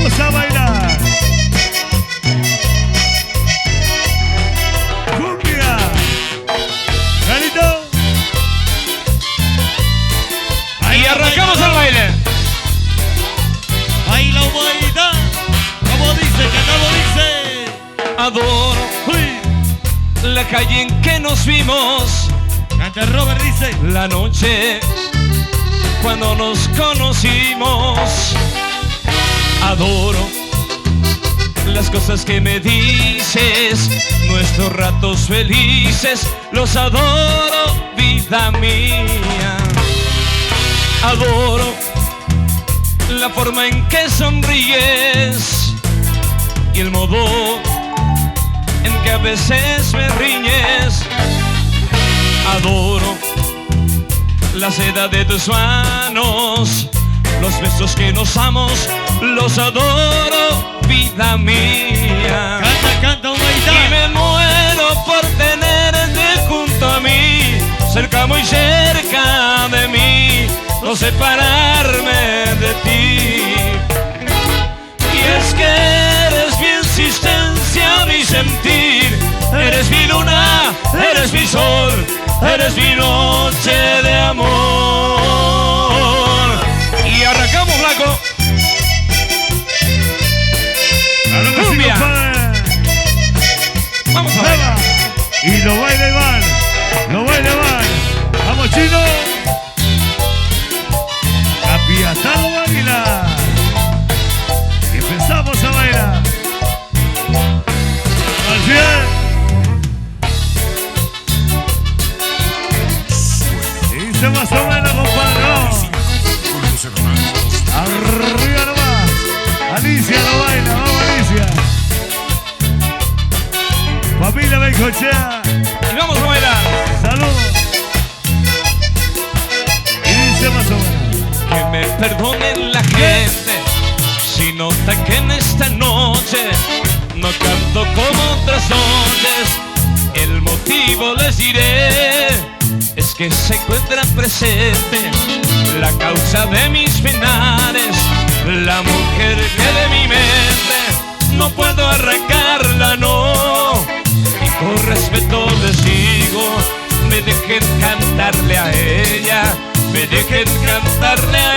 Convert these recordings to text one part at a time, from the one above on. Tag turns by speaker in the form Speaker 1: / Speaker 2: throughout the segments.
Speaker 1: Vamos a bailar. Cumbia. Carito.
Speaker 2: Y arrancamos el baile.
Speaker 3: Baila humanidad, como dice, que como dice.
Speaker 2: Adoro la calle en que nos vimos.
Speaker 3: Canta Robert, dice.
Speaker 2: La noche cuando nos conocimos. Adoro las cosas que me dices, nuestros ratos felices, los adoro, vida mía. Adoro la forma en que sonríes y el modo en que a veces me riñes. Adoro la seda de tus manos, los besos que nos damos, los adoro, vida mía.
Speaker 3: Canta, canta, humanidad.
Speaker 2: Y me muero por tenerte junto a mí, cerca, muy cerca de mí, no separarme de ti. Y es que eres mi existencia, mi sentir, eres mi luna, eres mi sol, eres mi noche de amor. Y arrancamos, flaco.
Speaker 1: Claro que sí,
Speaker 2: Cumbia.
Speaker 1: compadre.
Speaker 2: Vamos a ver.
Speaker 1: Y lo baila Iván. Lo baila Iván. Vamos, chino. Capiatano baila. Y empezamos a bailar. Al bien. Dice más o menos, compadre. Vamos. Arriba nomás. Alicia lo baila. Vamos, Alicia. Familia Bencochea.
Speaker 2: Y vamos a bailar.
Speaker 1: Saludos. Y dice más o menos.
Speaker 2: Que me perdonen la gente si nota que en esta noche no canto como otras noches. El motivo les diré, es que se encuentra presente la causa de mis penales, la mujer que de mi mente no puedo arrancarla, no. Y con respeto les digo, me dejen cantarle a ella, me dejen cantarle a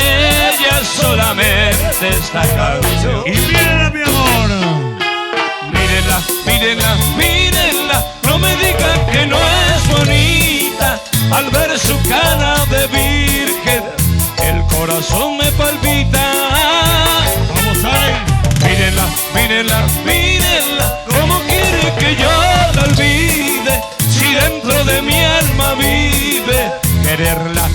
Speaker 2: ella solamente esta canción.
Speaker 1: Y mírenla, mi amor.
Speaker 2: Mírenla, mírenla, mírenla, no me digan que no es bonita. Al ver su cara de virgen, el corazón me palpita.
Speaker 1: Vamos ahí.
Speaker 2: Mírenla, mírenla, mírenla, ¿cómo quiere que yo la olvide? Si dentro de mi alma vive quererla,